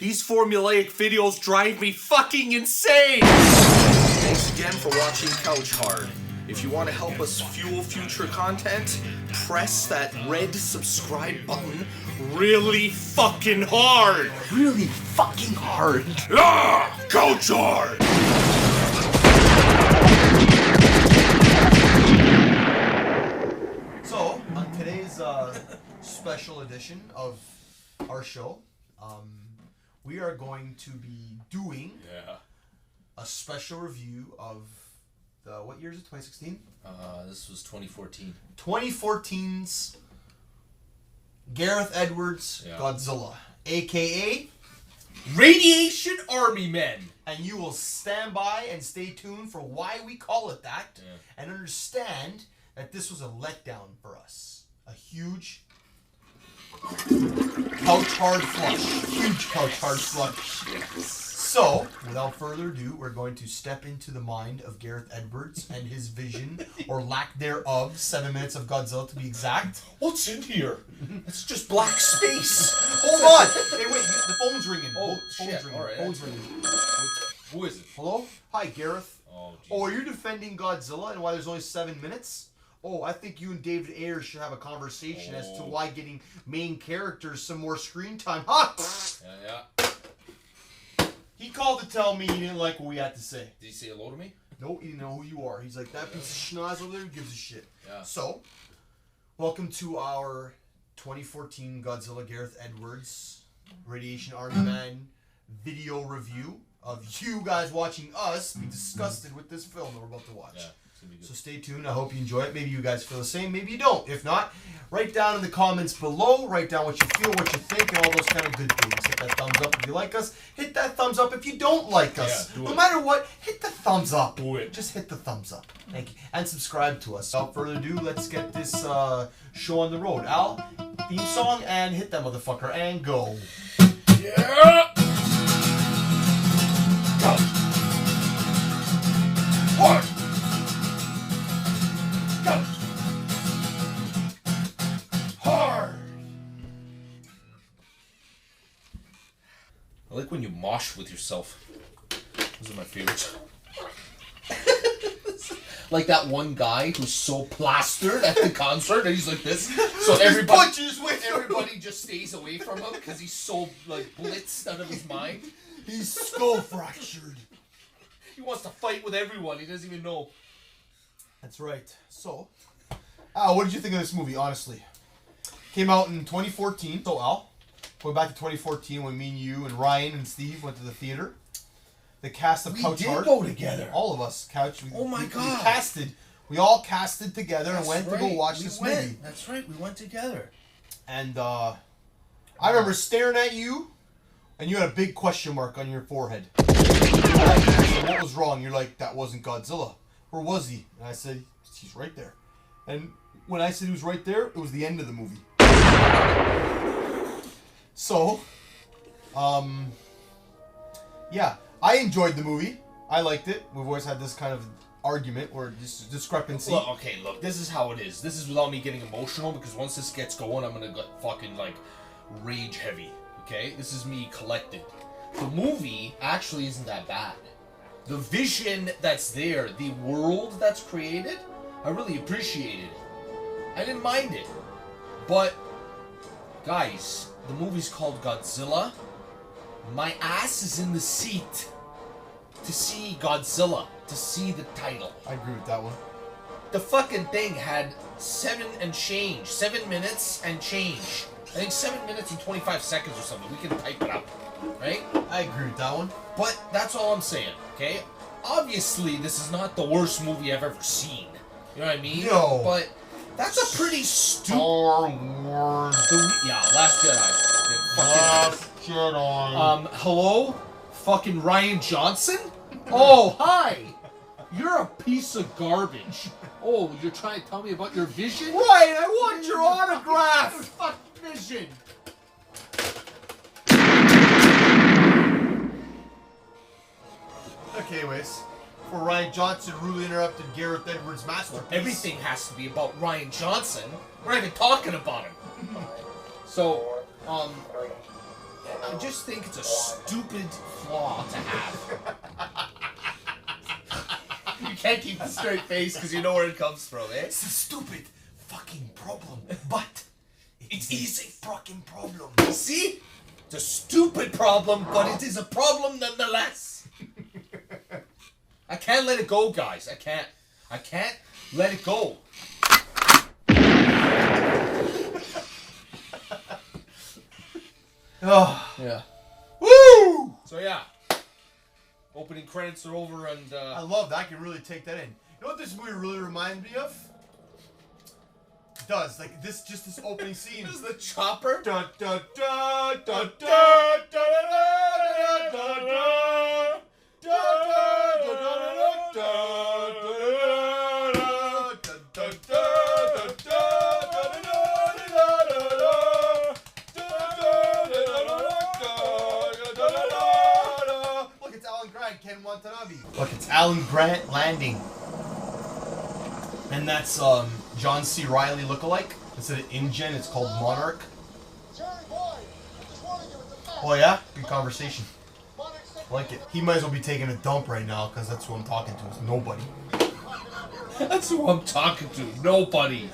These formulaic videos drive me fucking insane! Thanks again for watching Couch Hard. If you want to help us fuel future content, press that red subscribe button really fucking hard! Really fucking hard. Ah! Couch Hard! So, on today's special edition of our show, we are going to be doing a special review of the, what year is it, 2016? This was 2014. 2014's Gareth Edwards Godzilla, a.k.a. Radiation Army Men! And you will stand by and stay tuned for why we call it that, and understand that this was a letdown for us. A huge couch hard flush. Huge couch hard flush. So, without further ado, we're going to step into the mind of Gareth Edwards and his vision, or lack thereof, 7 minutes of Godzilla to be exact. What's in here? It's just black space. Hold on! Hey, wait, the phone's ringing. Oh, phone's shit. ringing. Alright. Phone's ringing. Who is it? Hello? Hi, Gareth. Oh, Jesus. Oh, are you defending Godzilla and why there's only 7 minutes? Oh, I think you and David Ayers should have a conversation as to why getting main characters some more screen time. Ha! Yeah. He called to tell me he didn't like what we had to say. Did he say hello to me? No, he didn't know who you are. He's like, that piece of schnoz over there, who gives a shit. Yeah. So, welcome to our 2014 Godzilla Gareth Edwards Radiation Army Man video review of you guys watching us be disgusted with this film that we're about to watch. Yeah. It's gonna be good. So stay tuned. I hope you enjoy it. Maybe you guys feel the same. Maybe you don't. If not, write down in the comments below. Write down what you feel, what you think, and all those kind of good things. Hit that thumbs up if you like us. Hit that thumbs up if you don't like us. Yeah, do no it. matter what, hit the thumbs up. Do it. Just hit the thumbs up. Thank you. And subscribe to us. Without further ado, let's get this show on the road. Al, theme song, and hit that motherfucker, and go. Yeah! Go! Hard! Go! Hard! I like when you mosh with yourself. Those are my favorites. Like that one guy who's so plastered at the concert and he's like this. So everybody just stays away from him because he's so like blitzed out of his mind. He's skull fractured. He wants to fight with everyone. He doesn't even know. That's right. So, Al, what did you think of this movie, honestly? Came out in 2014. So, Al, going back to 2014 when me and you and Ryan and Steve went to the theater. The cast of Couch Hard. We did go together. All of us. God. Oh my God. We casted. We all casted together and went to go watch this movie. That's right. We went together. And I remember staring at you, and you had a big question mark on your forehead. I said, what was wrong? You're like, that wasn't Godzilla. Where was he? And I said, he's right there. And when I said he was right there, it was the end of the movie. So, yeah, I enjoyed the movie. I liked it. We've always had this kind of argument or this discrepancy. Look, okay, look, this is how it is. This is without me getting emotional because once this gets going, I'm gonna get fucking like rage heavy. Okay, this is me collected. The movie actually isn't that bad. The vision that's there, the world that's created, I really appreciated it. I didn't mind it. But, guys, the movie's called Godzilla. My ass is in the seat to see Godzilla, to see the title. I agree with that one. The fucking thing had 7 minutes and change. I think 7 minutes and 25 seconds or something. We can type it up, right? I agree with that one. But that's all I'm saying, okay? Obviously, this is not the worst movie I've ever seen. You know what I mean? No. But that's a pretty stupid... Star Wars. Yeah, Last Jedi. Last Jedi. Hello? Fucking Ryan Johnson? Oh, hi! You're a piece of garbage. Oh, you're trying to tell me about your vision? Ryan, I want your autograph! Fuck vision! Okay, anyways. For Ryan Johnson rudely interrupted Gareth Edwards' masterpiece. Everything has to be about Ryan Johnson. We're not even talking about him. So, I just think it's a stupid flaw to have. You can't keep a straight face because you know where it comes from, eh? It's a stupid fucking problem, but it is a fucking problem. See? It's a stupid problem, but it is a problem nonetheless. I can't let it go, guys. I can't let it go. Oh. Yeah. Woo! So yeah. Opening credits are over and I love that. I can really take that in. You know what this movie really reminds me of? It does. Like this opening scene. This is the chopper. Da da da da da da da da Look, it's Alan Grant, Ken Watanabe. Look, it's Alan Grant landing. And that's John C. Reilly lookalike. Instead of InGen, it's called Monarch. Oh yeah? Good conversation. I like it. He might as well be taking a dump right now because that's who I'm talking to. Is nobody. That's who I'm talking to. Nobody.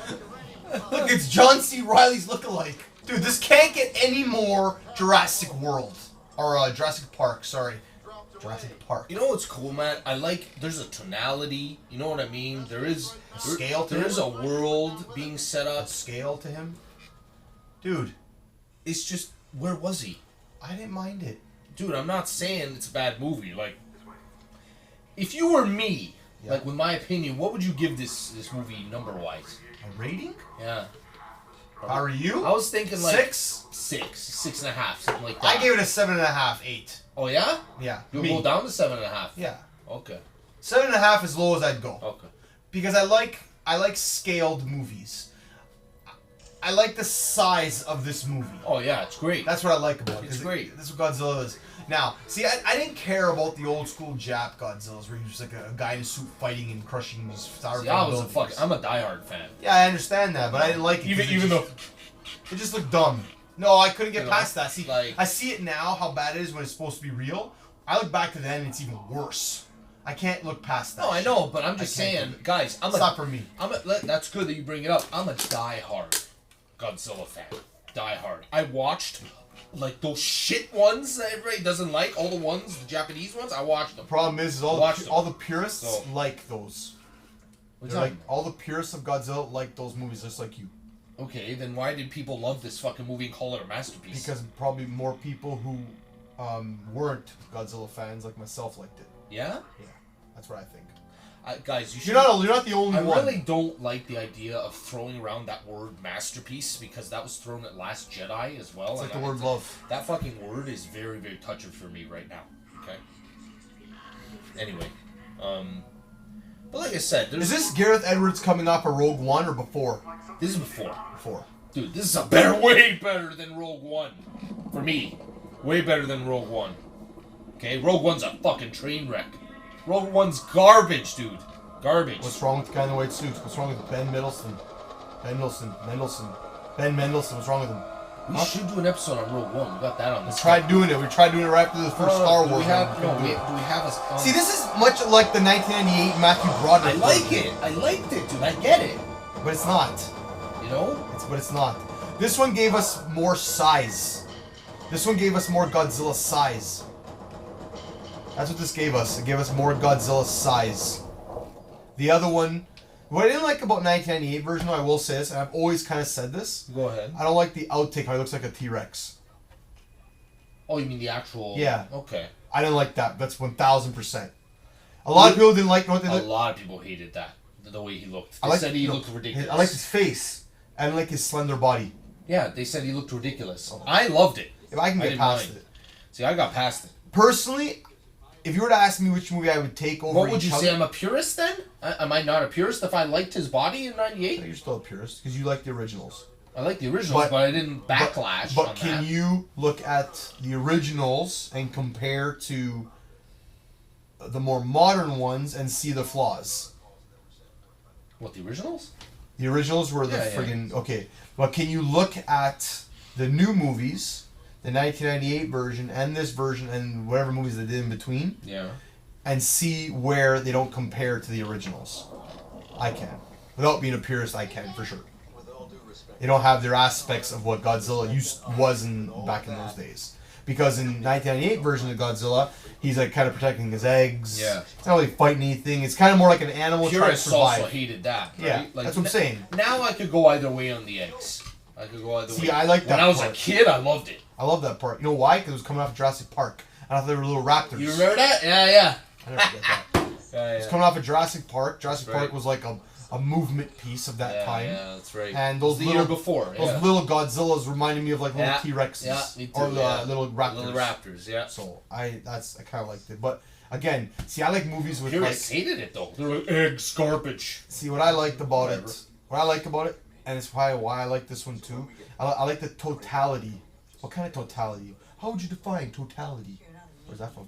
Look, it's John C. Reilly's lookalike. Dude, this can't get any more Jurassic World. Or Jurassic Park, sorry. Jurassic Park. You know what's cool, man? I like, there's a tonality, you know what I mean? There is A scale to there him? is a world being set A up. scale to him. Dude, It's just, where was he? I didn't mind it. Dude, I'm not saying it's a bad movie. Like, if you were me, Yeah. like with my opinion, what would you give this movie number-wise? A rating? Yeah. How are you? I was thinking like 6? 6.5, something like that. I gave it a 7.5, 8. Oh yeah? Yeah. You'll me. go down to 7.5. Yeah. Okay. 7.5 as low as I'd go. Okay. Because I like scaled movies. I like the size of this movie. Oh yeah, it's great. That's what I like about it. It's 'cause great. This is what Godzilla is. Now, see, I didn't care about the old school Jap Godzillas where he was like a guy in a suit fighting and crushing these styrofoam See, I was a buildings. fucking. I'm a diehard fan. Yeah, I understand that, but I didn't like it. 'cause Even though. it just looked dumb. No, I couldn't get You know, past that. See, like- I see it now how bad it is when it's supposed to be real. I look back to then and it's even worse. I can't look past that. No, I shit. know, but I'm just I can't saying, do it. guys. It's not for me. That's good that you bring it up. I'm a diehard Godzilla fan. Diehard. I watched like those shit ones that everybody doesn't like. All the ones, the Japanese ones. I watched them. Problem is Watch them. all the purists So- like those. What's They're that? like all the purists of Godzilla like those movies just like you. Okay, then why did people love this fucking movie and call it a masterpiece? Because probably more people who weren't Godzilla fans like myself liked it. Yeah, Yeah, that's what I think. guys, you should. You're not the only I one. really don't like the idea of throwing around that word masterpiece because that was thrown at Last Jedi as well. It's like and the word love. That fucking word is very, very touching for me right now. Okay. Anyway, but like I said, Is this Gareth Edwards coming off of Rogue One or before? This is before. Before. Dude, this is a better, way better than Rogue One. For me. Way better than Rogue One. Okay? Rogue One's a fucking train wreck. Rogue One's garbage, dude. Garbage. What's wrong with the guy in the white suits? What's wrong with Ben Mendelsohn? Ben Mendelsohn. What's wrong with him? We should do an episode on Rogue One. We got that on We this. tried doing it. We tried doing it right after the first Star Do Wars. we have, one. no, Couldn't we, do it. do we have a... See, this is much like the 1998 Matthew Broderick. I like version, it. I liked it, dude. I get it. but it's not. You know? But it's not. This one gave us more size. This one gave us more Godzilla size. That's what this gave us. It gave us more Godzilla size. The other one, what I didn't like about 1998 version, I will say this, and I've always kind of said this. Go ahead. I don't like the outtake how he looks like a T-Rex. Oh, you mean the actual... Yeah. Okay. I didn't like that. That's 1,000%. A lot of people didn't like what they A looked. lot of people hated that. The way he looked. They I like, said he no, looked ridiculous. I like his face. I didn't like his slender body. Yeah, they said he looked ridiculous. I loved it. If I can get didn't past mind. it. See, I got past it. Personally, if you were to ask me which movie I would take over What would you each say? other- I'm a purist then? Am I not a purist if I liked his body in No, '98? you're still a purist because you like the originals. I like the originals, but I didn't backlash But on can that. you look at the originals and compare to the more modern ones and see the flaws? What, the originals? The originals were the Yeah, yeah. friggin' okay. But can you look at the new movies, the 1998 version and this version and whatever movies they did in between, Yeah. and see where they don't compare to the originals. I can. Without being a purist, I can, for sure. They don't have their aspects of what Godzilla was back in those days. Because in 1998 version of Godzilla, he's like kind of protecting his eggs. Yeah. It's not really fighting anything. It's kind of more like an animal trying to Purists survive. also hated that. Right? Yeah, like, that's what I'm saying. Now I could go either way on the eggs. I could go either way. See, I like that When I was part. a kid, I loved it. I love that part. You know why? Because it was coming off of Jurassic Park. I thought they were little raptors. You remember that? Yeah. I never forget that. Yeah. It's coming off of Jurassic Park. Jurassic That's Park right. was like a movement piece of that time. Yeah, that's right. And It was those the little year before. those little Godzillas reminded me of like little Yeah. T-Rexes Yeah, me too, or yeah. little raptors. Little raptors, yeah. So I kind of liked it, but again, see, I like movies with Purists like. hated it though. They were like, eggs, garbage. See what I liked about Whatever. it. What I liked about it, and it's probably why I like this one too. I like the totality. What kind of totality? How would you define totality? Where's that from?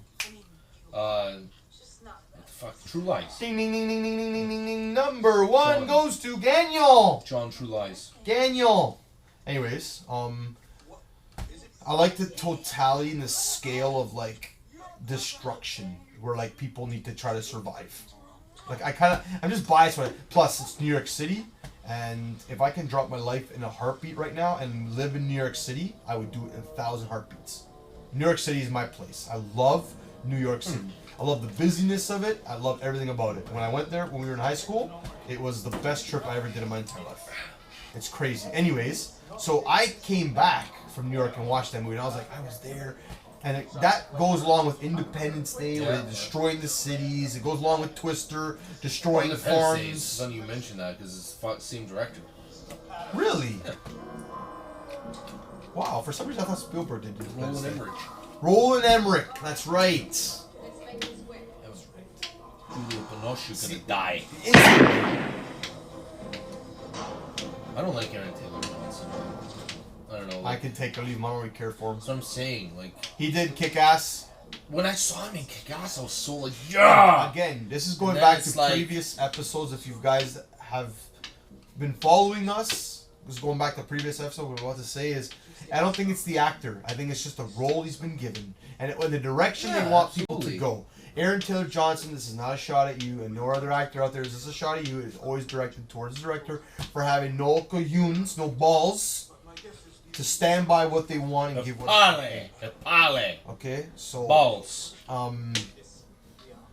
What the fuck? True Lies. Ding ding ding ding ding ding ding ding ding. Number one John. goes to Daniel. John True Lies. Daniel. Anyways, I like the totality and the scale of like destruction, where like people need to try to survive. Like I'm just biased with it. Plus, it's New York City, and if I can drop my life in a heartbeat right now and live in New York City, I would do it in 1,000 heartbeats. New York City is my place. I love New York City. I love the busyness of it. I love everything about it. When I went there when we were in high school, it was the best trip I ever did in my entire life. It's crazy. Anyways, so I came back from New York and watched that movie, and I was like, I was there. And that goes along with Independence Day, where they're destroying the cities. It goes along with Twister, destroying farms. It's funny you mentioned that because it's the same director. Really? Wow, for some reason I thought Spielberg did Independence Roland Day. Emmerich. Roland Emmerich, that's right. That was right. Julia Binoche gonna die. I don't like Aaron Taylor Johnson. I don't know. I can take or leave him. I don't really care for him. That's what I'm saying. Like, He did kick ass. when I saw him in Kick-Ass, I was so like, yeah! Again, this is going And then back it's to like- previous episodes. If you guys have been following us, this is going back to previous episode. What we're about to say is, I don't think it's the actor. I think it's just the role he's been given and the direction Yeah, they want people absolutely. to go. Aaron Taylor Johnson, this is not a shot at you, and no other actor out there is this a shot at you. It's always directed towards the director for having no cojones, no balls, to stand by what they want and give what. Pale. Okay, so Balls.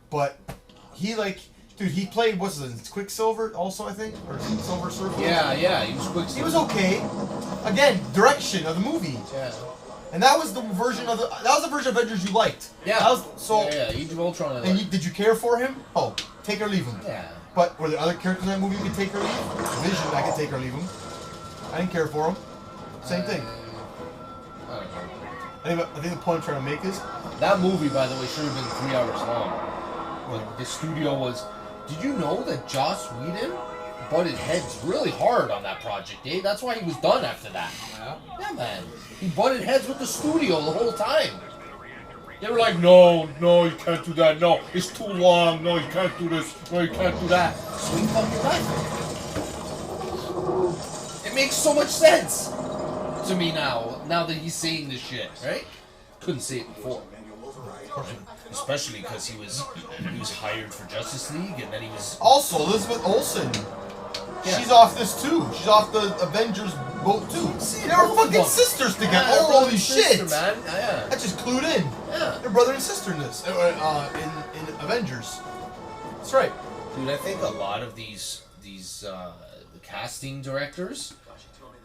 but he dude, he played what's his Quicksilver also, I think, or Silver Surfer. Yeah, he was quick. He was okay. Again, direction of the movie, Yeah. and that was the version of Avengers you liked. Yeah. That was, so. Yeah, Age of Ultron. And did you care for him? Oh, take or leave him. Yeah. But were there other characters in that movie you could take or leave? Vision, I could take or leave him. I didn't care for him. Same thing. I don't know. I think the point I'm trying to make is, That movie, by the way, should have been 3 hours long. Like, the studio was. Did you know that Joss Whedon butted heads really hard on that project, eh? That's why he was done after that. Yeah, man. He butted heads with the studio the whole time. They were like, no, you can't do that. No, it's too long. No, you can't do this. No, you can't do that. So he fucking left. It makes so much sense to me now that he's saying this shit, right? Couldn't say it before. Especially because he was hired for Justice League, and then he was. also Elizabeth Olsen. Yeah. She's off this too. She's off the Avengers boat too. They were fucking sisters together. Yeah, Oh, brother holy and shit! sister, man. Yeah. I just clued in. Yeah. They're brother and sister in this. In Avengers. That's right. Dude, I think a lot of these the casting directors,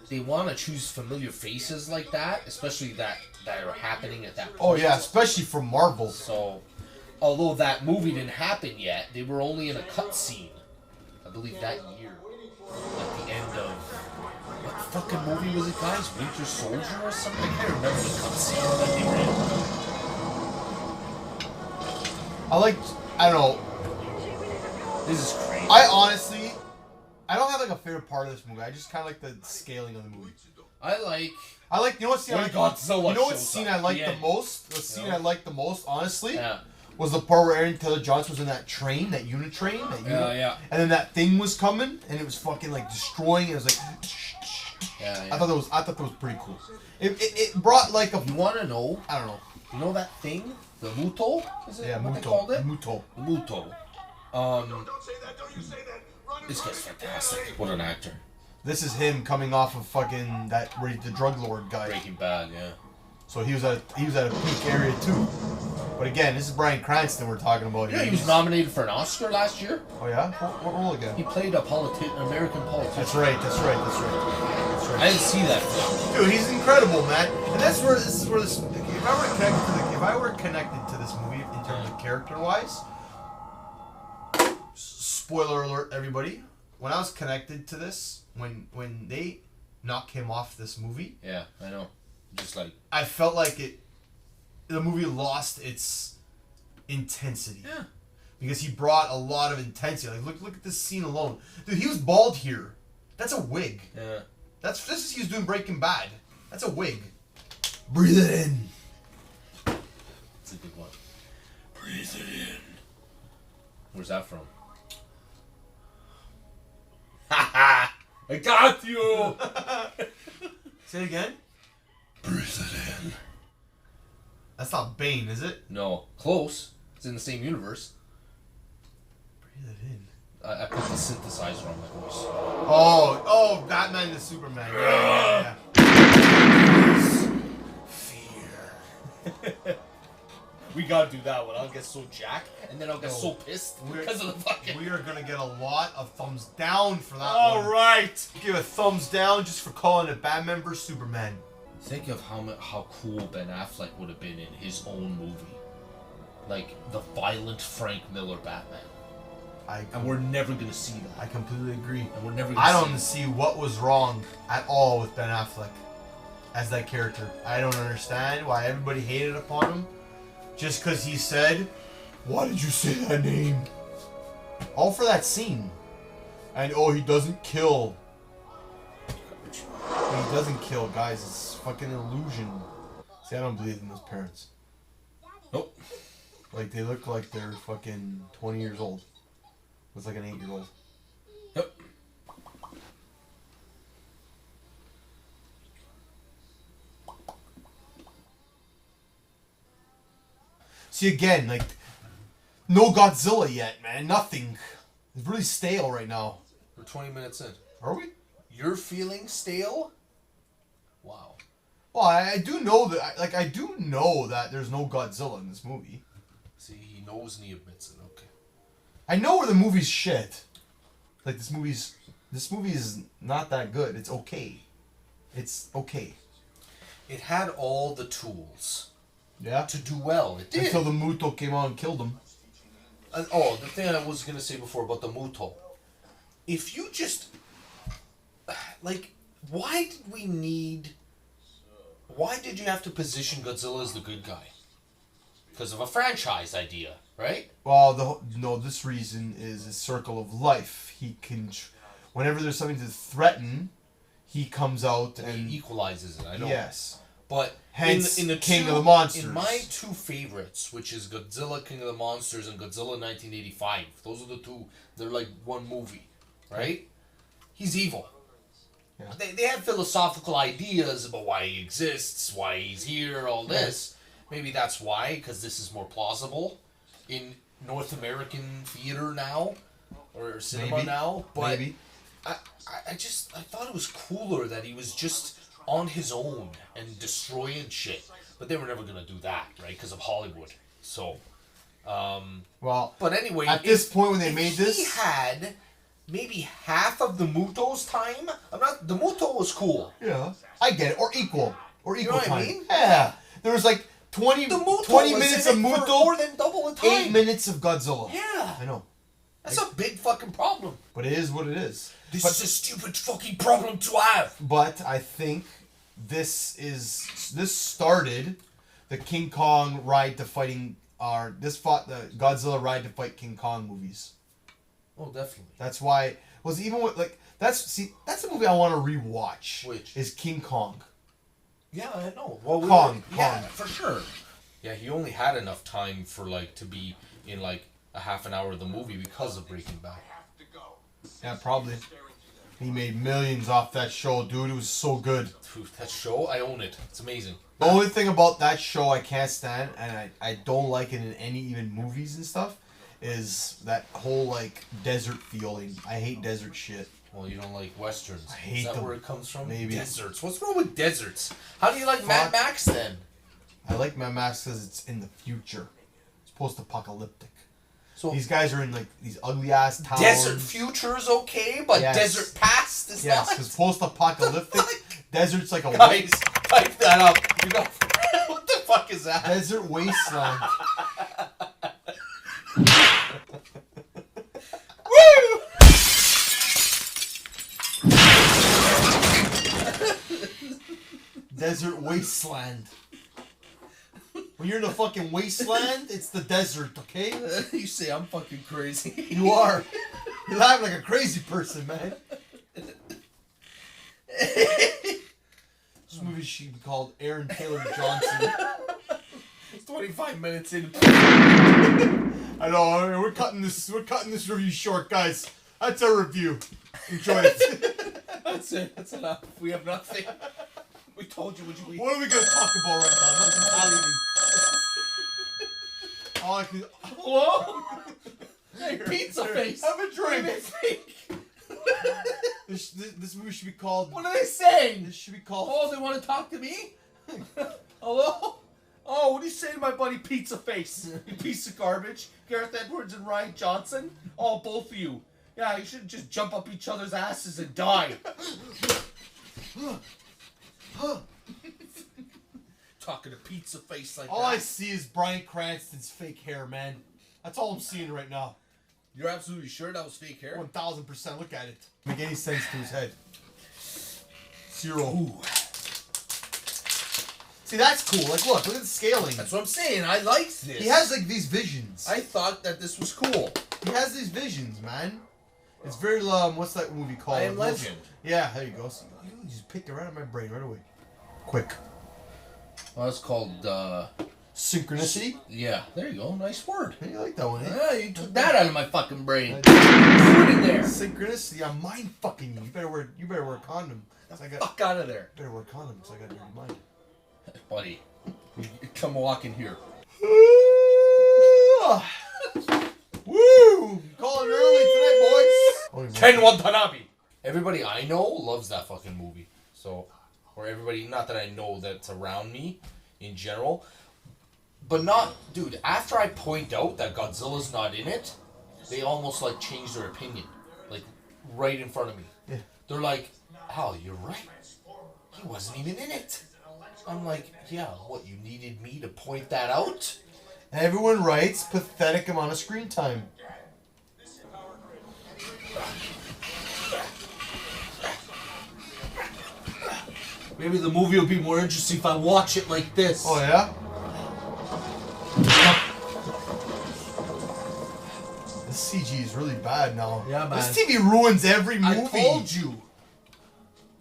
they want to choose familiar faces like that, especially that are happening at that point. Oh yeah, especially from Marvel. So, although that movie didn't happen yet, they were only in a cutscene, I believe, that year. At the end of what fucking movie was it, guys? Winter Soldier or something? I can't remember the cutscene that they were in. I don't know. This is crazy. I don't have like a favorite part of this movie. I just kind of like the scaling of the movie. I like You know what scene I like? Godzilla You know what shows scene up I like at the end. most? The scene I like the most, honestly, Yeah. was the part where Aaron Taylor Johnson was in that train, that unit train, Yeah. and then that thing was coming, and it was fucking like destroying. It was like, Yeah, I thought that was pretty cool. It brought like a. You want to know? I don't know. You know that thing? The Muto? Is it Yeah, what Muto. they called it? Muto. The Muto. This guy's fantastic. What an actor. This is him coming off of fucking the drug lord guy. Breaking Bad, yeah. So he was at a peak area too. But again, this is Bryan Cranston we're talking about here. Yeah, he was nominated for an Oscar last year. Oh yeah? What role again? He played a American politician. That's right. I didn't see that film. Dude, he's incredible, man. And this is where this. If I were connected to this movie in terms of character-wise, spoiler alert, everybody. When I was connected to this, when they knock him off this movie, Yeah, I know. Just like I felt like the movie lost its intensity. yeah. Because he brought a lot of intensity. Like look at this scene alone, dude. He was bald here. That's a wig. Yeah. This is he was doing Breaking Bad. That's a wig. Breathe it in. It's a good one. Breathe it in. Where's that from? Haha! I got you! Say it again. Breathe it in. That's not Bane, is it? No. Close. It's in the same universe. Breathe it in. I put the synthesizer on my voice. Oh, Batman and Superman. Yeah. Fear. We gotta do that one. I'll get so jacked, and then I'll get No. so pissed because of the fucking... We are gonna get a lot of thumbs down for that one. Alright! Give a thumbs down just for calling it Batman vs Superman. Think of how cool Ben Affleck would have been in his own movie. Like, the violent Frank Miller Batman. And we're never gonna see I that. completely agree. And we're never gonna I see don't see what was wrong at all with Ben Affleck as that character. I don't understand why everybody hated upon him just because he said, "Why did you say that name?" All for that scene. And he doesn't kill. He doesn't kill, guys. It's fucking an illusion. See, I don't believe in those parents. Nope. Like, they look like they're fucking 20 years old. With like an 8-year-old. Yep. See, again, like, no Godzilla yet, man. Nothing. It's really stale right now. We're 20 minutes in. Are we? You're feeling stale? Wow. Well, I do know that. Like, I do know that there's no Godzilla in this movie. See, he knows and he admits it. Okay. I know where the movie's shit. Like, this movie is not that good. It's okay. It's okay. It had all the tools Yeah. to do well. It did. Until the Muto came out and killed him. The thing I was gonna say before about the Muto. If you just like, why did you have to position Godzilla as the good guy? Because of a franchise idea, right? Well, this reason is a circle of life. He can, whenever there's something to threaten, he comes out and He equalizes it. I know. yes. But Hence, in the King two, of the Monsters. In my two favorites, which is Godzilla, King of the Monsters, and Godzilla 1985, those are the two. They're like one movie, right? He's evil. Yeah. They have philosophical ideas about why he exists, why he's here, all this. Maybe that's why, because this is more plausible in North American theater now, or cinema Maybe. now. But Maybe. I thought it was cooler that he was just on his own and destroying shit. But they were never gonna do that, right? Because of Hollywood. So, Well, but anyway, at this point when they if made he this, had maybe half of the Muto's time. The Muto was cool. yeah, I get it, or equal know what I time. mean? Yeah, there was like 20 The Muto 20 was minutes in of it for Muto, more than double the time. 8 minutes of Godzilla. Yeah, I know, that's a big fucking problem. but it is what it is. This But- is a stupid fucking problem to have. But I think this started the King Kong ride to fighting, this fought the Godzilla ride to fight King Kong movies. Oh, definitely. That's why even with like that's the movie I want to rewatch. Which? Is King Kong? Yeah, I know. Well, Kong. for sure. Yeah, he only had enough time for to be in a half an hour of the movie because of Breaking Bad. Yeah, probably. He made millions off that show, dude. It was so good. Dude, that show, I own it. It's amazing. The only thing about that show I can't stand, and I don't like it in any even movies and stuff, is that whole like desert feeling. I hate desert shit. Well, you don't like westerns. I hate Is that them. where it comes from? Maybe. Deserts. What's wrong with deserts? How do you like Mad Max then? I like Mad Max because it's in the future. It's post-apocalyptic. So These guys are in like these ugly ass towns. desert future is okay, but Yes. desert past is Yes, not. because post-apocalyptic, desert's like a Guys, type that up. You know what the fuck is that? desert wasteland. Woo! Desert wasteland. When you're in the fucking wasteland, it's the desert, okay? You say I'm fucking crazy. You are. You're laughing like a crazy person, man. This movie should be called Aaron Taylor Johnson. It's 25 minutes in. I know. We're cutting this review short, guys. That's our review. Enjoy it. That's it. That's enough. We have nothing. We told you what you. What are we gonna talk about right now? Nothing's happening. All I can. Hello? Hey, pizza face. Have a drink. What do they think? This movie should be called. What are they saying? This should be called. Oh, they want to talk to me? Hello? Oh, what do you say to my buddy Pizza Face? You piece of garbage. Gareth Edwards and Ryan Johnson? Oh, both of you. Yeah, you should just jump up each other's asses and die. Talking to Pizza Face like All that. I see is Bryan Cranston's fake hair, man. That's all I'm seeing right now. You're absolutely sure that was fake hair? 1000%. Look at it. Make any sense to his head. Zero. Ooh. See, that's cool. Like, look at the scaling. That's what I'm saying. I liked this. He has like these visions. I thought that this was cool. He has these visions, man. It's very what's that movie called? I Am Legend. Yeah, there you go. See, you just picked it right out of my brain right away. Quick. Well, it's called, Synchronicity. yeah, there you go. Nice word. Hey, you like that one, eh? Yeah, you took that out of my fucking brain. Put it in there. Synchronicity. I'm mind fucking you. You better wear a condom. Fuck out of there. Better wear a condom because I got a dirty mind. Buddy, come walk in here. Woo! Calling early tonight, boys. Ken Watanabe. Everybody I know loves that fucking movie. So, or everybody, not that I know that's around me in general, but not, dude, after I point out that Godzilla's not in it, they almost like change their opinion. Like, right in front of me. Yeah. They're like, Hal, you're right. He wasn't even in it. I'm like, yeah, what, you needed me to point that out? Everyone writes pathetic amount of screen time. Maybe the movie will be more interesting if I watch it like this. Oh yeah? This CG is really bad now. Yeah, man. This TV ruins every movie. I told you.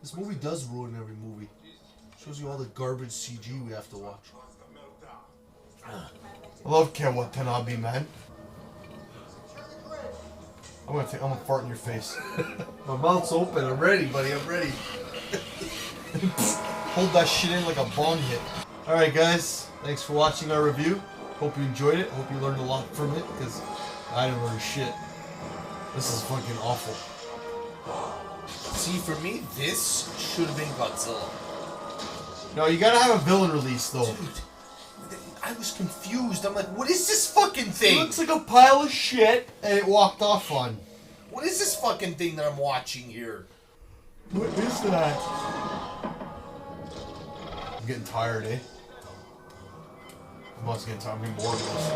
This movie does ruin every movie. Shows you all the garbage CG we have to watch. I love Ken Watanabe, man. I'm gonna fart in your face. My mouth's open. I'm ready, buddy. I'm ready. Hold that shit in like a bomb hit. Alright guys, thanks for watching our review. Hope you enjoyed it. Hope you learned a lot from it, because I didn't learn shit. This is fucking awful. See, for me, this should have been Godzilla. No, you gotta have a villain release though. Dude, I was confused. I'm like, what is this fucking It thing? looks like a pile of shit and it walked off on. What is this fucking thing that I'm watching here? What is that? I'm getting tired, eh? I'm also getting tired. I'm getting bored of this.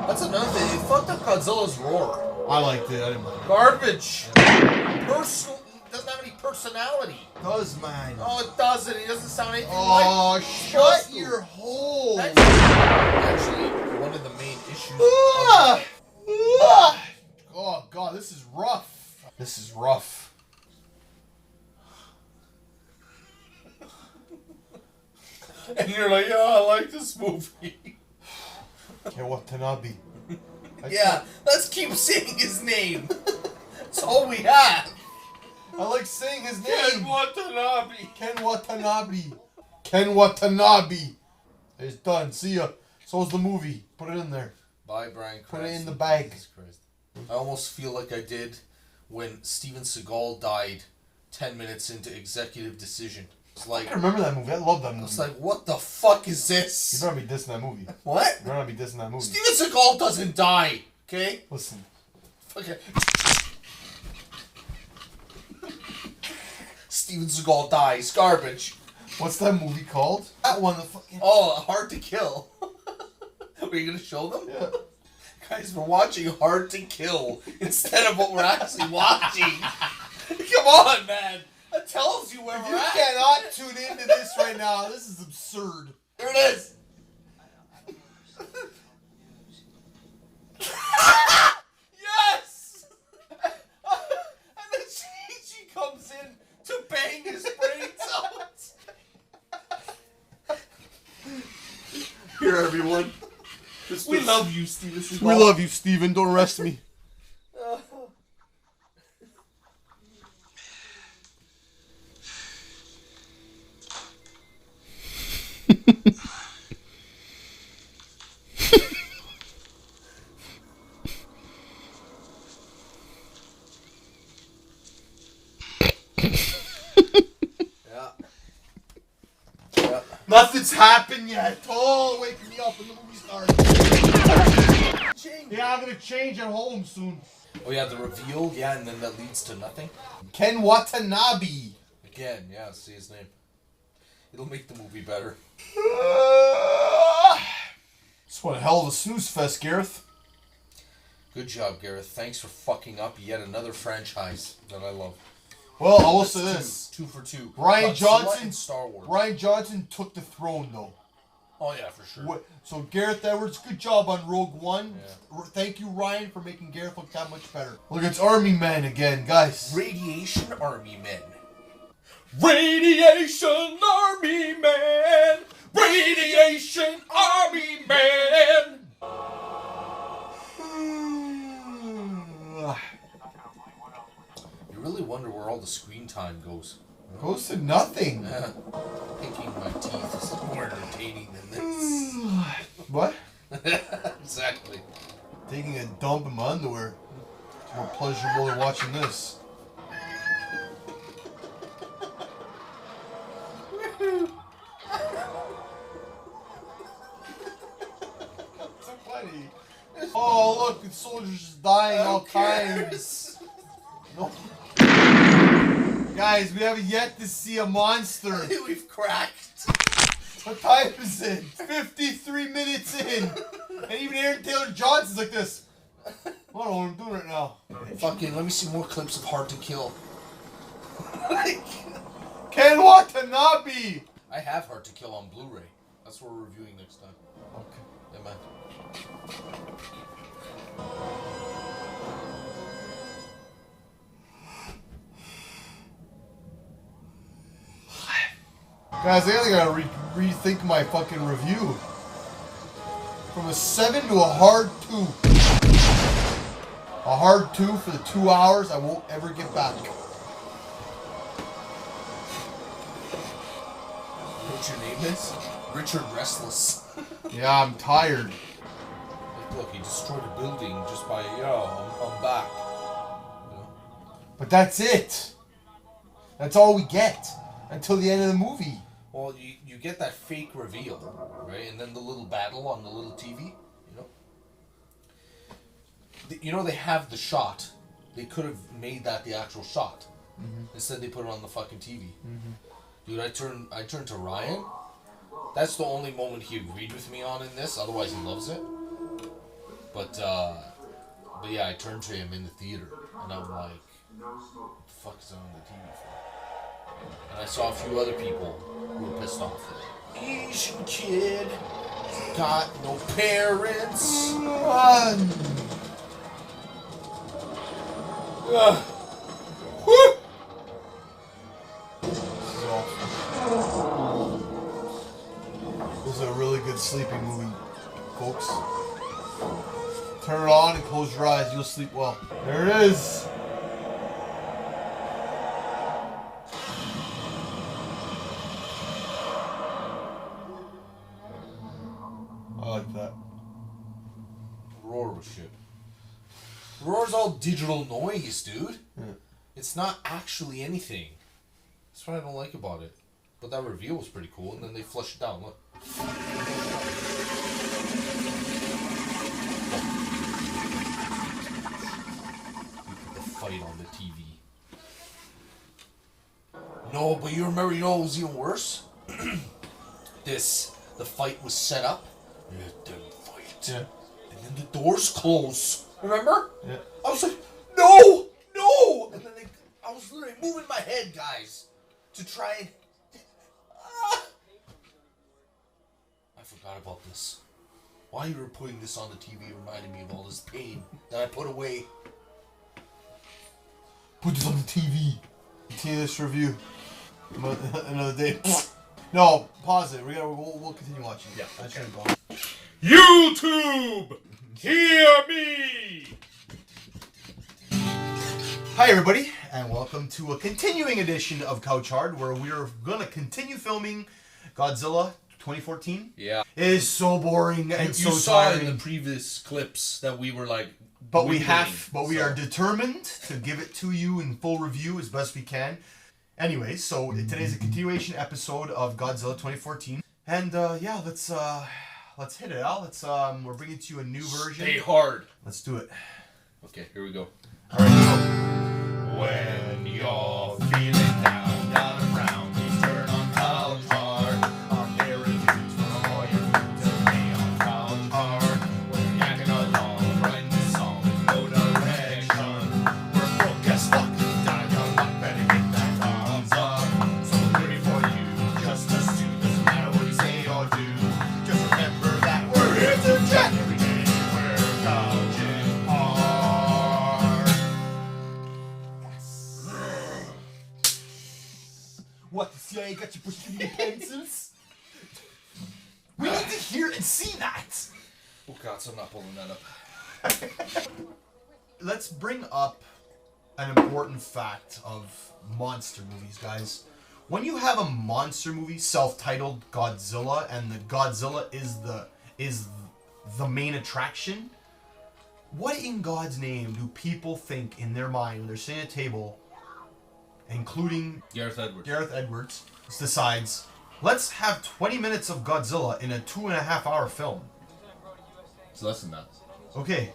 That's another thing. It fucked up Godzilla's roar. I liked it. I didn't mind it. Garbage. Personal. Doesn't have any personality. Does, man. Oh, it doesn't. He doesn't sound anything Oh, like. shut your hole. That's actually one of the main issues. Oh, God, this is rough. This is rough. And you're like, oh, I like this movie. Ken Watanabe. Yeah, let's keep saying his name. That's all we have. I like saying his name. Ken Watanabe. Ken Watanabe. Ken Watanabe. It's done. See ya. So's the movie. Put it in there. Bye, Brian Cranston. Put it in the bag. Jesus Christ. I almost feel like I did when Steven Seagal died 10 minutes into Executive Decision. It's like, I remember that movie. I love that movie. it's like, what the fuck is You this? better be dissing that movie. What? You better not be dissing that movie. Steven Seagal doesn't die, okay? Listen. Okay. Steven Seagal dies. Garbage. What's that movie called? That one. The fucking. Oh, Hard to Kill. Are you gonna show them? Yeah. Guys, we're watching Hard to Kill instead of what we're actually watching. Come on, man. That tells you where You we're at. cannot tune into this right now. This is absurd. Here it is. Yes! And then she comes in to bang his brains out. Here, everyone. We love you, Steven Seagal. We love you, Steven. Don't arrest me. Yeah. Yeah. Nothing's happened yet. Oh, waking me up when the movie starts. Yeah, I'm gonna change at home soon. Oh yeah, the reveal, yeah, and then that leads to nothing. Ken Watanabe. Again, yeah, see his name. It'll make the movie better. It's one hell of a snooze fest, Gareth. Good job, Gareth. Thanks for fucking up yet another franchise that I love. Well, I will say this. Two for two. Ryan Godzilla Johnson. and Star Wars. Ryan Johnson took the throne, though. Oh yeah, for sure. So Gareth Edwards, good job on Rogue One. Yeah. Thank you, Ryan, for making Gareth look that much better. Look, it's Army Men again, guys. Radiation Army Men. Radiation Army Man! Radiation Army Man! You really wonder where all the screen time goes. Goes to nothing. Yeah. Picking my teeth is more entertaining than this. What? Exactly. Taking a dump in my underwear. It's more pleasurable than watching this. So funny. Oh, look, the soldiers just dying all kinds. No. Guys, we haven't yet to see a monster. We've cracked. What time is it? 53 minutes in. And even Aaron Taylor Johnson's like this. I don't know what I'm doing right now. Fucking, let me see more clips of Hard to Kill. Ken Watanabe! I have Hard to Kill on Blu-ray. That's what we're reviewing next time. Okay. Yeah, man. Guys, I think I gotta rethink my fucking review. From a 7 to a hard 2. A hard 2 for the 2 hours I won't ever get back. What's your name is? Richard Restless. Yeah, I'm tired. Like, look, he destroyed a building just by, I'm back. You know? But that's it. That's all we get. Until the end of the movie. Well, you get that fake reveal, right? And then the little battle on the little TV, you know? You know, they have the shot. They could have made that the actual shot. Mm-hmm. Instead, they put it on the fucking TV. Mm-hmm. Dude, I turned to Ryan. That's the only moment he agreed with me on in this. Otherwise, he loves it. But yeah, I turned to him in the theater, and I'm like, what the fuck is on the TV for? And I saw a few other people who were pissed off. Asian kid, got no parents. Run! Whew. This is a really good sleeping movie, folks. Turn it on and close your eyes. You'll sleep well. There it is. I like that. Roar was shit. Roar's all digital noise, dude. Yeah. It's not actually anything. That's what I don't like about it. But that reveal was pretty cool, and then they flushed it down. Look. You put the fight on the TV. No, but you remember, what was even worse? The fight was set up. Let them fight. Yeah. And then the doors close. Remember? Yeah. I was like, no! No! And then I was literally moving my head, guys, to try and... I forgot about this. While you were putting this on the TV reminded me of all this pain that I put away. Put this on the TV. Continue this review. Another day. No, pause it. We'll continue watching. Yeah, I should have gone. YouTube, hear me. Hi everybody, and welcome to a continuing edition of Couch Hard, where we are gonna continue filming Godzilla 2014. Yeah. It is so boring and You so saw tiring. in the previous clips that we were like... But we wiggling, are determined to give it to you in full review as best we can. Anyways, so today's a continuation episode of Godzilla 2014, and yeah, let's hit it out. We're bringing to you a new version. Stay hard. Let's do it. Okay, here we go. All right, When you're feeling down, down around, please turn on Couch Hard. Our narratives from all your food today on Couch Hard. When you're yakking along, writing this song with no direction. We're broke as fuck, down your luck, better hit that thumbs up. So we're ready for you, just us two, doesn't matter what you say or do. Just remember that we're here to chat every day. We're couching hard. What, the CIA got you pushing the pencils? We need to hear and see that! Oh god, so I'm not pulling that up. Let's bring up an important fact of monster movies, guys. When you have a monster movie self-titled Godzilla, and the Godzilla is the main attraction, what in God's name do people think in their mind when they're sitting at a table, including Gareth Edwards. Gareth Edwards, decides, let's have 20 minutes of Godzilla in a 2.5-hour film. It's less than that. Okay.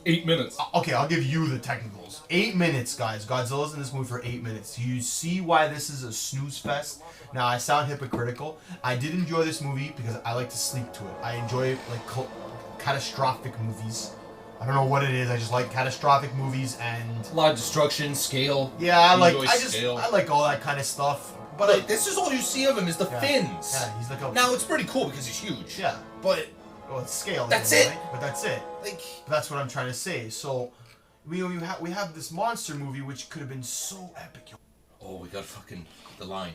8 minutes. Okay, I'll give you the technicals. 8 minutes, guys. Godzilla's in this movie for 8 minutes. Do you see why this is a snooze fest? Now, I sound hypocritical. I did enjoy this movie because I like to sleep to it. I enjoy, like, catastrophic movies. I don't know what it is. I just like catastrophic movies and... A lot of destruction, scale. Yeah, I Scale. like all that kind of stuff. But like, this is all you see of him is the Yeah. fins. Yeah, he's like a... Now it's pretty cool because he's huge. Yeah. But Well, it's scale. That's anyway, it. right? But that's it. like, But that's what I'm trying to say. So, we have this monster movie which could have been so epic. oh, we got fucking the line.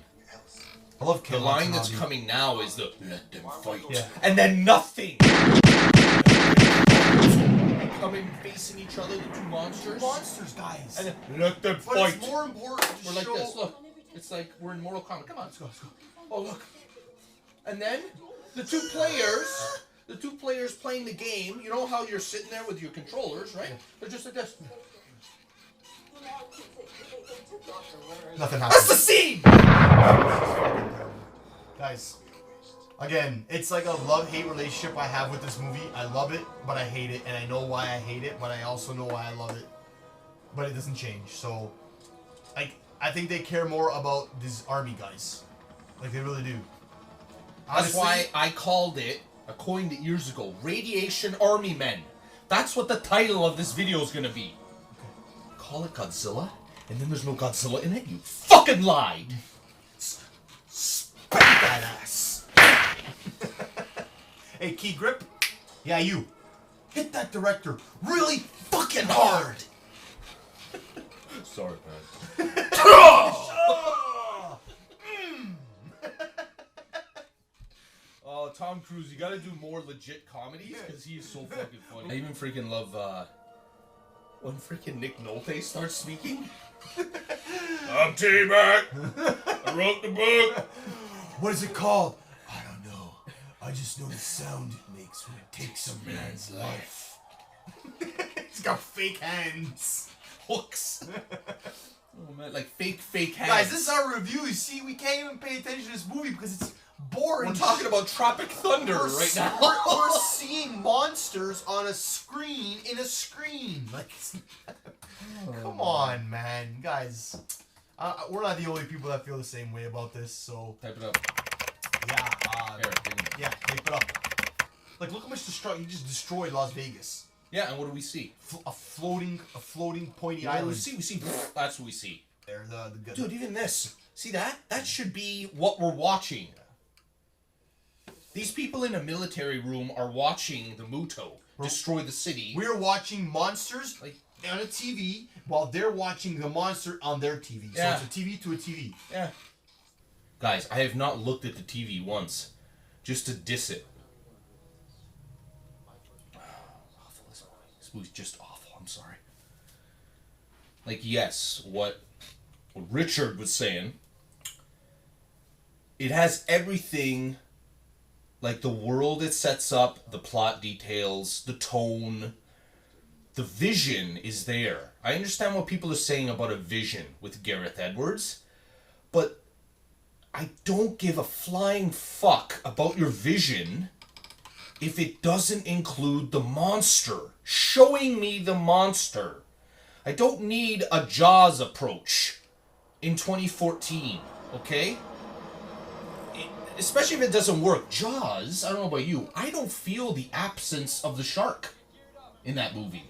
I love The Ken line that's Watanabe. coming now is the let them fight, Yeah. and then nothing. Coming facing each other, the two monsters. Monsters, guys. And then let them But fight. it's more important to We're like show... this. Look, it's like we're in Mortal Kombat. Come on, Let's go, let's go. Oh look. And then the two players playing the game. You know how you're sitting there with your controllers, right? They're just like this. Nothing That's the happens. scene. Guys, again, it's like a love-hate relationship I have with this movie. I love it, but I hate it, and I know why I hate it, but I also know why I love it. But it doesn't change. So, I think they care more about these army guys. Like, they really do. That's Honestly, why I coined it years ago. Radiation Army Men. That's what the title of this video is gonna be. Call it Godzilla, and then there's no Godzilla in it. You fucking lied. Spank that ass. Hey, Key Grip. Yeah, you. Hit that director really fucking hard. Sorry, man. Oh, Tom Cruise, you gotta do more legit comedies because he's so fucking funny. I even freaking love when freaking Nick Nolte starts speaking. I'm T-Mac. I wrote the book. What is it called? I don't know. I just know the sound it makes when it takes a man's life. He's got fake hands. Hooks. Oh man, like fake hands. Guys, this is our review. You see, we can't even pay attention to this movie because it's boring. We're talking about Tropic Thunder right now. We're seeing monsters on a screen in a screen. Like, come on, man, guys. We're not the only people that feel the same way about this. So type it up. Yeah. Here, Yeah, type it up. Like, look how much he just destroyed Las Vegas. Yeah, and what do we see? A floating pointy What do island. we see? We see. That's what we see. There, the Dude, even this. See that? That should be what we're watching. These people in a military room are watching the Muto destroy the city. We're watching monsters on a TV while they're watching the monster on their TV. Yeah. So it's a TV to a TV. Yeah. Guys, I have not looked at the TV once just to diss it. Awful, this movie. This movie's just awful. I'm sorry. Like, yes, what Richard was saying, it has everything. Like the world it sets up, the plot details, the tone, the vision is there. I understand what people are saying about a vision with Gareth Edwards, but I don't give a flying fuck about your vision if it doesn't include the monster. Showing me the monster. I don't need a Jaws approach in 2014, okay? Especially if it doesn't work. Jaws, I don't know about you, I don't feel the absence of the shark in that movie.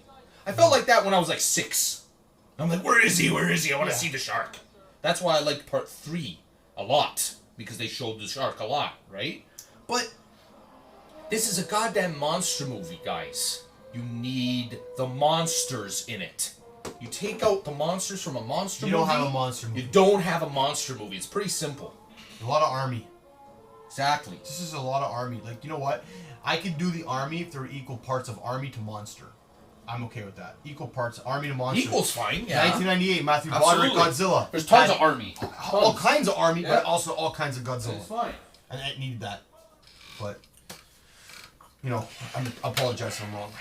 I felt like that when I was like 6. I'm like, where is he? Where is he? I want to see the shark. That's why I liked part 3 a lot. Because they showed the shark a lot, right? But this is a goddamn monster movie, guys. You need the monsters in it. You take out the monsters from a monster movie. You don't have a monster movie. You don't have a monster movie. It's pretty simple. A lot of army. Exactly. This is a lot of army. Like, you know what? I could do the army if there were equal parts of army to monster. I'm okay with that. Equal parts army to monster. Equal's fine, yeah. 1998, Matthew Broderick, Godzilla. There's tons of army. All kinds of army, Yeah. but also all kinds of Godzilla. It's fine. And it needed that. But, you know, I apologize if I'm wrong.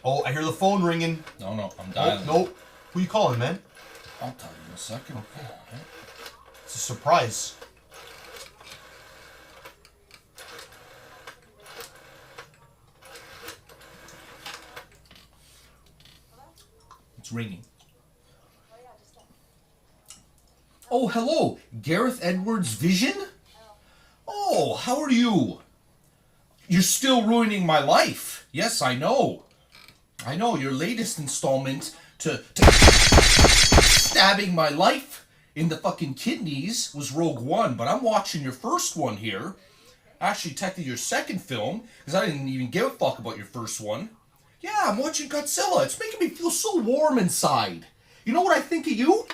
Oh, I hear the phone ringing. No, I'm Oh, dialing. nope. Who you calling, man? I'll tell you in a second. Okay. It's a surprise. It's ringing. Oh, hello. Gareth Edwards' Vision? Oh, how are you? You're still ruining my life. Yes, I know. I know, your latest installment to stabbing my life in the fucking kidneys was Rogue One, but I'm watching your first one here. Actually, technically your second film, because I didn't even give a fuck about your first one. Yeah, I'm watching Godzilla. It's making me feel so warm inside. You know what I think of you?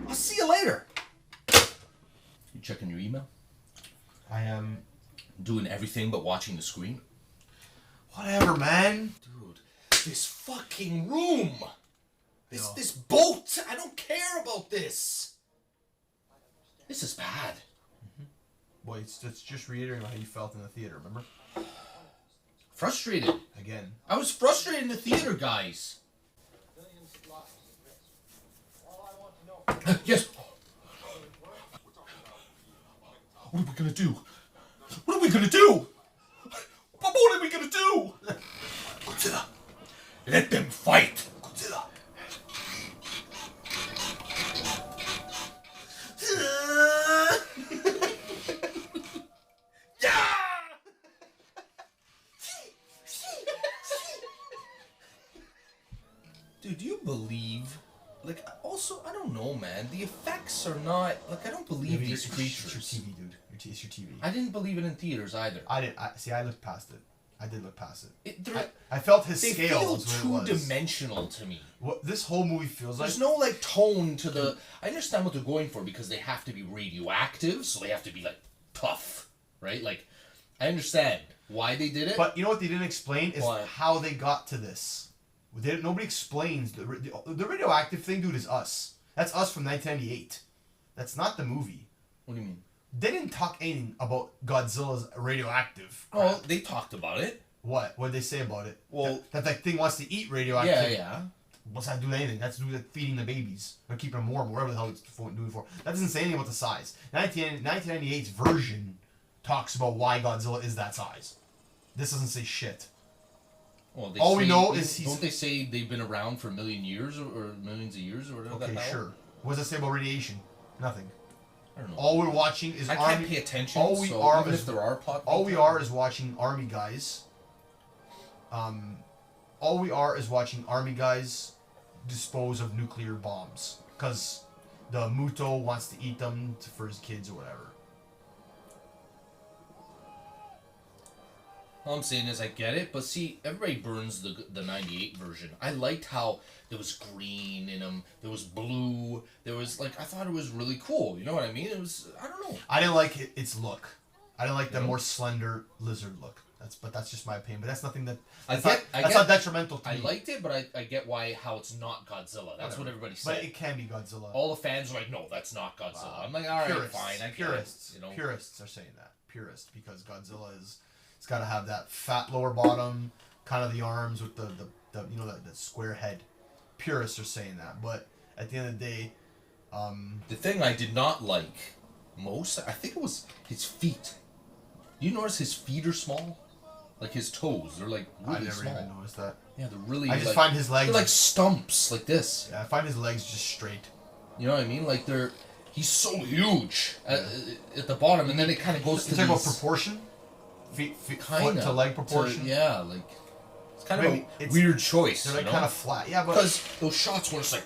I'll see you later. You checking your email? I am... Doing everything but watching the screen? Whatever, man. Dude, this fucking room! Yeah. This boat! I don't care about this! This is bad. Well, it's just reiterating how you felt in the theater, remember? Frustrated. Again. I was frustrated in the theater, guys. Yes. What are we gonna do? What are we gonna do? What are we gonna do? Godzilla. Let them fight. Godzilla. Dude, do you believe? Like, also, I don't know, man. The effects are not... Like, I don't believe these creatures. It's your TV, dude. It's your TV. I didn't believe it in theaters either. I didn't. See, I looked past it. I did look past it. They I felt his scale feel was what it was. two-dimensional to me. What this whole movie feels like. There's no like tone to the. I understand what they're going for because they have to be radioactive, so they have to be like tough, right? Like, I understand why they did it. But you know what they didn't explain is Why? how they got to this. Nobody explains the radioactive thing, dude. Is us. That's us from 1998. That's not the movie. What do you mean? They didn't talk anything about Godzilla's radioactive. crap. Well, they talked about it. What? What did they say about it? Well, that thing wants to eat radioactive. yeah. What's that do with anything? That's to do with feeding the babies or keeping them warm, whatever the hell it's doing for. That doesn't say anything about the size. 1998's version talks about why Godzilla is that size. This doesn't say shit. Well, All we know is don't they say they've been around for a million years or millions of years or whatever? Okay, the hell? sure. What does it say about radiation? Nothing. I don't know. All we're watching is I army. can't pay attention. All we so are even is if there are plot. all we details- are is watching army guys. All we are is watching army guys dispose of nuclear bombs because the Muto wants to eat them for his kids or whatever. All I'm saying is I get it, but see, everybody burns the 98 version. I liked how there was green in them, there was blue, there was, like, I thought it was really cool, you know what I mean? It was, I don't know. I didn't like its look. I didn't like the No. more slender lizard look. That's just my opinion. But that's nothing that I that's, get- not, I that's get- not detrimental to I me. liked it, but I get how it's not Godzilla. That's what everybody said. But it can be Godzilla. All the fans are like, no, that's not Godzilla. I'm like, all right, Purists, fine, I get purists, it. You know? purists are saying that. Purists, because Godzilla is, it's got to have that fat lower bottom, kind of the arms with the you know that square head. Purists are saying that, but at the end of the day, The thing I did not like most, I think it was his feet. You notice his feet are small? Like his toes, they're like really I never small. even noticed that. Yeah, they're really. I just like, find his legs. they're like stumps, like this. Yeah, I find his legs just straight. You know what I mean? Like he's so huge at the bottom, and then it kind of goes You to talk about these proportion, foot kind to leg proportion. yeah, like it's kind Maybe of a it's- weird choice. They're like you know? kind of flat. Yeah, but because those shots where it's like,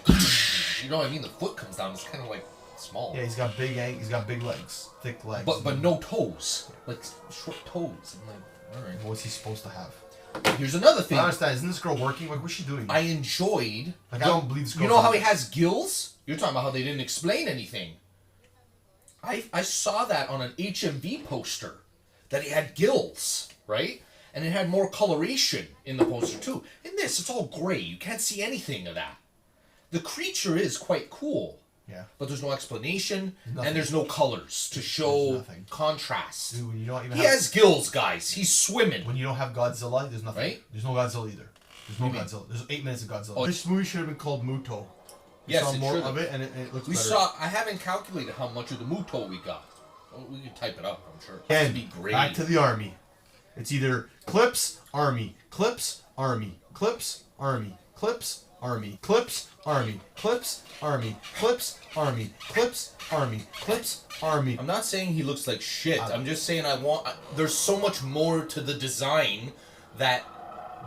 you know what I mean? The foot comes down. It's kind of like small. yeah, he's got big legs, thick legs. But no toes, like short toes. I'm like, all right. What's he supposed to have? Here's another I thing. don't understand. Isn't this girl working? Like, what's she doing? I enjoyed. Like, I don't believe this You girl's know how he like- has gills? You're talking about how they didn't explain anything. I saw that on an HMV poster, that he had gills, right? And it had more coloration in the poster too. In this, it's all gray. You can't see anything of that. The creature is quite cool, Yeah. but there's no explanation, Nothing. and there's no colors to show nothing. contrast. Dude, when you don't even He have, has gills, guys. He's swimming. when you don't have Godzilla, there's nothing. Right? There's no Godzilla either. There's no What do you mean? Godzilla. There's 8 minutes of Godzilla. Oh, This movie should have been called Muto. We Yes, saw it more should've. of it, and it looks We better. saw. I haven't calculated how much of the Muto we got. Oh, we can type it up. I'm sure. It has And to be great. back to the army. It's either clips, army, clips, army, clips, army, clips, army, clips, army, clips, army, clips, army, clips, army, clips, army. I'm not saying he looks like shit. I'm just saying there's so much more to the design that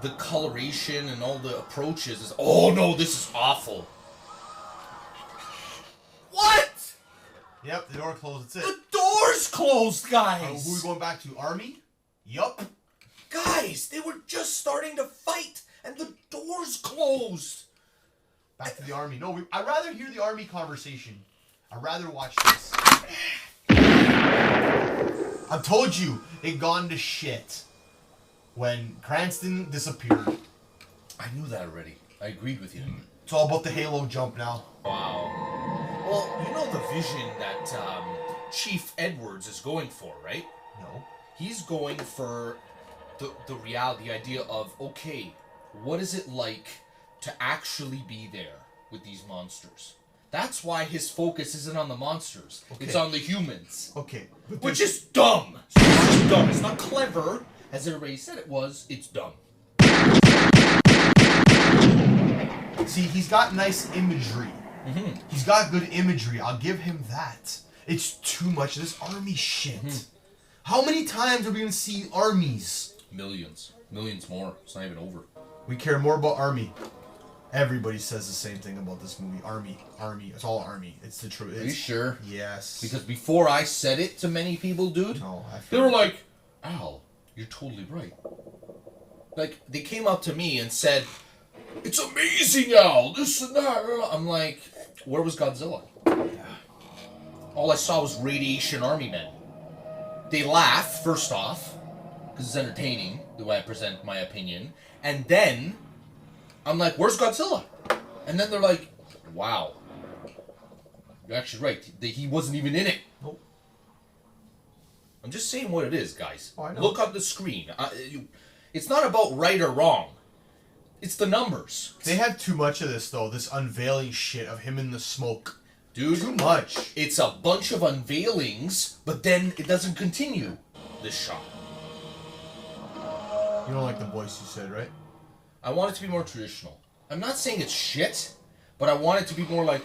the coloration and all the approaches is. Oh no, this is awful. What? Yep, the door closed. That's The it. door's closed, guys. Who are we going back to? Army? Yup. Guys, they were just starting to fight, and the door's closed. Back to the army. No, I'd rather hear the army conversation. I'd rather watch this. I told you, it gone to shit when Cranston disappeared. I knew that already. I agreed with you. It's all about the Halo jump now. Wow. Well, you know the vision that Chief Edwards is going for, right? No. He's going for the reality, the idea of, okay, what is it like to actually be there with these monsters? That's why his focus isn't on the monsters. Okay. It's on the humans. Okay. But Which is dumb. It's just dumb. It's not clever, as everybody said it was. It's dumb. see, he's got nice imagery. Mm-hmm. He's got good imagery. I'll give him that. It's too much of this army shit. Mm-hmm. How many times are we gonna see armies? Millions. Millions more. It's not even over. We care more about army. Everybody says the same thing about this movie. Army. It's all army. It's the truth. Are you sure? Yes. Because before I said it to many people, dude, no, I they feel were like, Al, You're totally right. Like, they came up to me and said, "It's amazing, Al, this and that." I'm like, where was Godzilla? All I saw was radiation army men. They laugh, first off, because it's entertaining, the way I present my opinion. And then, I'm like, where's Godzilla? And then they're like, wow. You're actually right. He wasn't even in it. Nope. I'm just saying what it is, guys. Oh, I know. Look up the screen. It's not about right or wrong. It's the numbers. They have too much of this, though. This unveiling shit of him in the smoke. Dude, Too much. it's a bunch of unveilings, but then it doesn't continue this shot. You don't like the voice you said, right? I want it to be more traditional. I'm not saying it's shit, but I want it to be more like...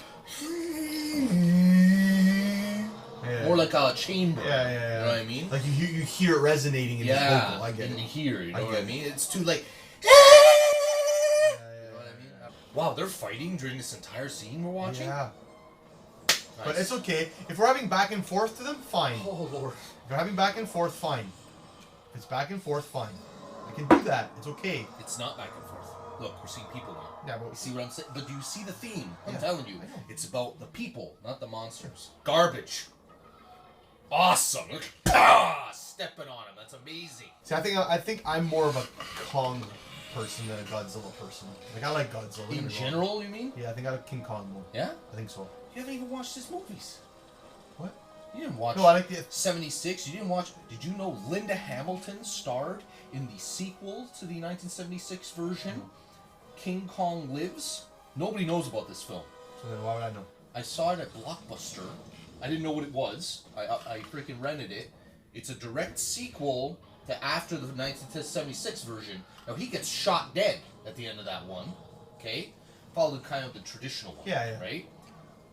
Yeah. More like a chamber. Yeah. You know what I mean? Like you hear it resonating in his vocal. I get and it. you hear, you know I what get I it. mean? It's too like... Yeah. You know what I mean? Wow, they're fighting during this entire scene we're watching? Yeah. Nice. But it's okay. If we're having back and forth to them, fine. Oh, Lord. If we're having back and forth, fine. If it's back and forth, fine. I can do that. It's okay. It's not back and forth. Look, we're seeing people now. Yeah, You but see what I'm saying? But do you see the theme? I'm Yeah, telling you. I know. It's about the people, not the monsters. Garbage. Awesome. Look. Ah, stepping on him. That's amazing. see, I think I'm more of a Kong person than a Godzilla person. Like I like Godzilla. don't get In me wrong. general, you mean? Yeah, I think I like King Kong more. Yeah? I think so. You haven't even watched his movies. What? You didn't watch No, I like the. 76. You didn't watch... Did you know Linda Hamilton starred in the sequel to the 1976 version, King Kong Lives? Nobody knows about this film. So then why would I know? I saw it at Blockbuster. I didn't know what it was. I freaking rented it. It's a direct sequel to after the 1976 version. Now, he gets shot dead at the end of that one. Okay? Followed kind of the traditional one. Yeah. Right?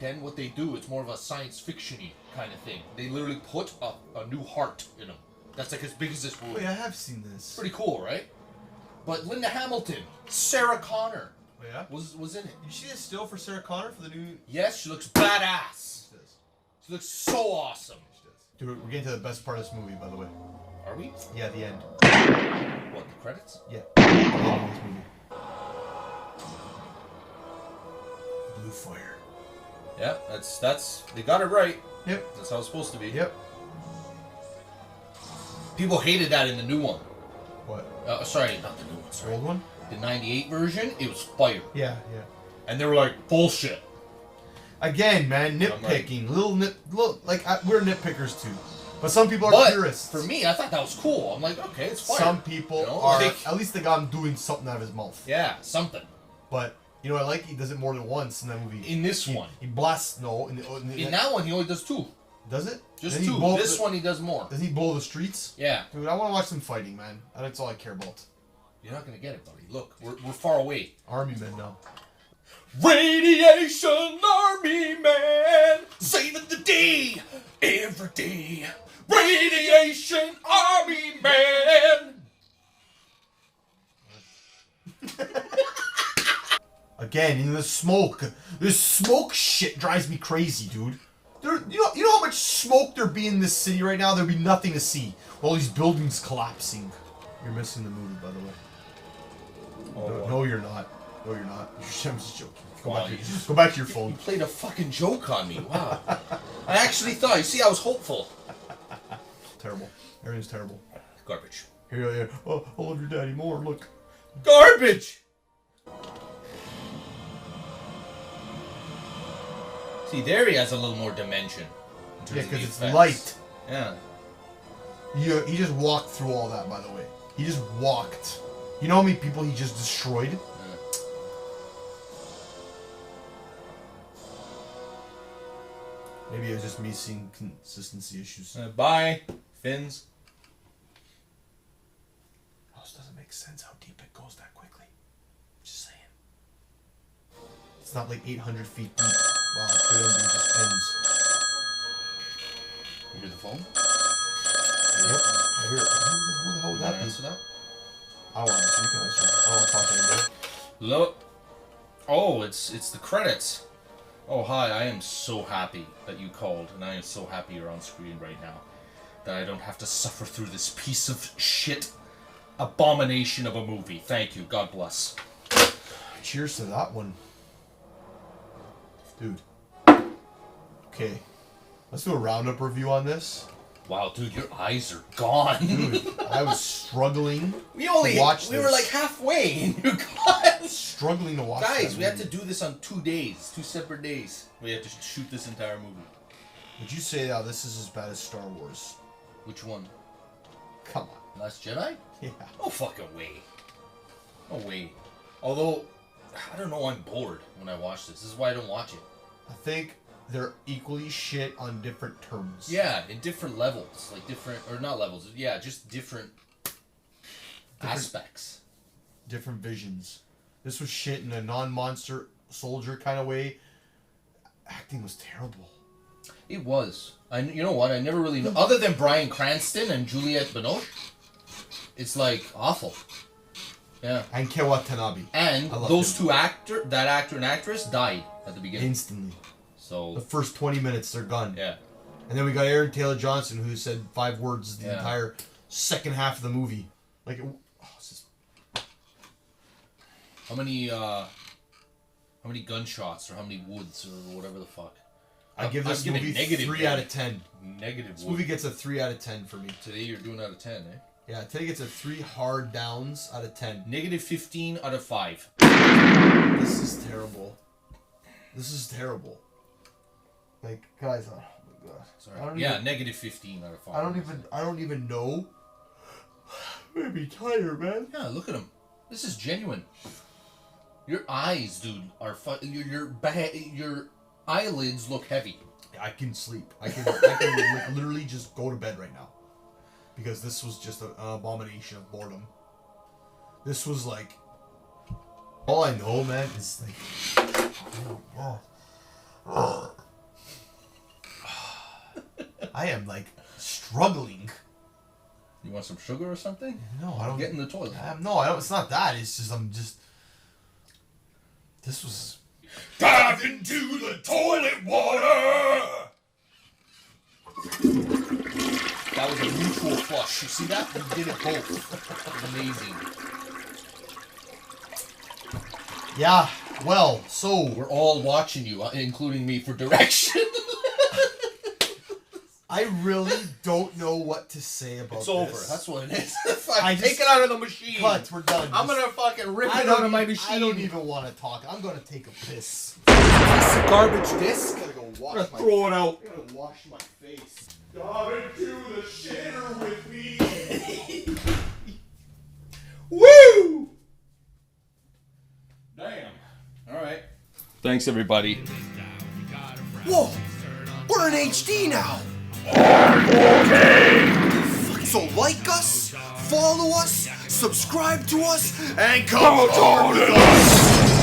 Then what they do, it's more of a science fiction-y kind of thing. They literally put a new heart in him. That's like as big as this movie. Wait, I have seen this. Pretty cool, right? But Linda Hamilton, Sarah Connor Oh, yeah? was in it. You see this still for Sarah Connor for the new... Yes, she looks badass. She does. She looks so awesome. She does. Dude, we're getting to the best part of this movie, by the way. Are we? Yeah, the end. What, the credits? Yeah. The end of this movie. Blue fire. Yeah, that's they got it right. Yep. That's how it's supposed to be. Yep. People hated that in the new one. What? Sorry, not the new one. The Sorry, old one? the '98 version. It was fire, Yeah. and they were like bullshit. Again, man, nitpicking. Little, like, we're nitpickers too. But some people are But purists. for me, I thought that was cool. I'm like, okay, it's fire. Some people You know, are, like- at least they got him doing something out of his mouth. Yeah, something. But, you know what I like? He does it more than once in that movie. In this one. He blasts, In that one, he only does two. Does it? Just Does he two. blow This one, he does more. Does he blow the streets? Yeah. Dude, I want to watch some fighting, man. That's all I care about. You're not gonna get it, buddy. Look, we're far away. Army men now. Radiation Army Man, saving the day every day. Radiation Army Man. Again, in the smoke. This smoke shit drives me crazy, dude. You know how much smoke there be in this city right now? There'd be nothing to see. All these buildings collapsing. You're missing the movie, by the way. No, you're not. No, you're not. I'm just joking. Wow, Go back to your phone. You played a fucking joke on me. Wow. I actually thought. You see, I was hopeful. Terrible. Everything's terrible. Garbage. Here. Oh, I love your daddy more. Look. Garbage. See, there he has a little more dimension. in terms Yeah, of because the it's effects. light. Yeah. He just walked through all that, by the way. He just walked. You know how many people he just destroyed? Maybe it was just me seeing consistency issues. Bye, fins. This doesn't make sense how deep it goes that quickly. Just saying. It's not like 800 feet deep. Wow, it could end just ends. You hear the phone? Yep, I hear it. Who the hell would that be? Answer that? I want to answer. You can answer. I don't want to talk to anybody. Look. Oh, it's the credits. Oh, hi. I am so happy that you called, and I am so happy you're on screen right now. that I don't have to suffer through this piece of shit abomination of a movie. Thank you. God bless. Cheers to that one. Dude. Okay. Let's do a roundup review on this. Wow, dude, your eyes are gone. Dude, I was struggling we to watch we this. were like halfway and you got Struggling to watch Guys, that we had movie. to do this on 2 days, 2 separate days. We had to shoot this entire movie. Would you say that this is as bad as Star Wars? Which one? Come on. Last Jedi? Yeah. No fucking way. No way. Although, I don't know, I'm bored when I watch this. This is why I don't watch it. I think they're equally shit on different terms. Yeah, in different levels. Like different, or not levels, yeah, just different aspects. Different visions. This was shit in a non-monster soldier kind of way. Acting was terrible. It was. You know what? I never really... Other than Bryan Cranston and Juliette Binoche, it's like awful. Yeah. And Ken Watanabe. And I love those him. that actor and actress died at the beginning. Instantly. So... The first 20 minutes, they're gone. Yeah. And then we got Aaron Taylor Johnson, who said 5 words the Yeah. entire second half of the movie. Like, it's just... How many gunshots or how many woods or whatever the fuck? I give this I'm giving movie negative 3 wood. out of 10. Negative This wood. movie gets a 3 out of 10 for me. Today you're doing out of 10, eh? Yeah, today gets a 3 hard downs out of 10. Negative 15 out of 5. This is terrible. This is terrible. Like, guys, oh my god. Sorry. Yeah, negative 15 out of 5. I don't even know. I'm gonna be tired, man. Yeah, look at him. This is genuine. Your eyes, dude, are your eyelids look heavy. I can sleep. I can like, literally just go to bed right now. Because this was just an abomination of boredom. This was like... All I know, man, is like... Oh, God. I am like struggling. You want some sugar or something? No, I don't... Get in the toilet. No, I don't. It's not that. It's just, I'm just... This was... Dive into the toilet water! That was a mutual flush. You see that? We did it both. Amazing. Yeah, well, so... We're all watching you, including me, for direction. I really don't know what to say about It's this. over. That's what it is. I Take just- it out of the machine. Cut, we're done. I'm Just- gonna fucking rip I it don't out of my even- machine. I don't even want to talk. I'm gonna take a piss. It's a garbage disc. I'm gonna go wash I'm gonna throw it out. I'm gonna wash my face. Dive into the shitter with me. Woo! Damn. All right. Thanks, everybody. Whoa! We're in HD now. So like us, follow us, subscribe to us, and come on with us.